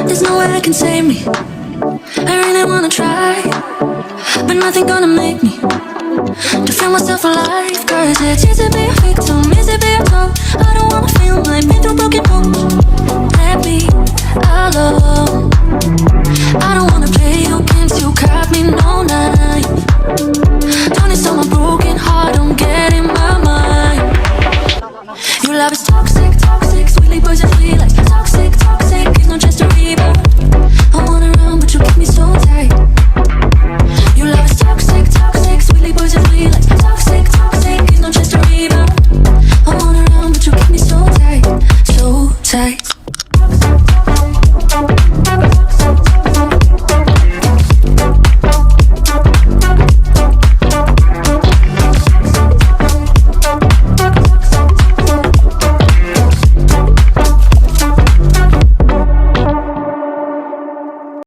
There's no way that can save me. I really wanna try, but nothing gonna make me to feel myself alive. Cause it's easy to be a victim, easy to be a toe. I don't wanna feel like been through broken bones. Let me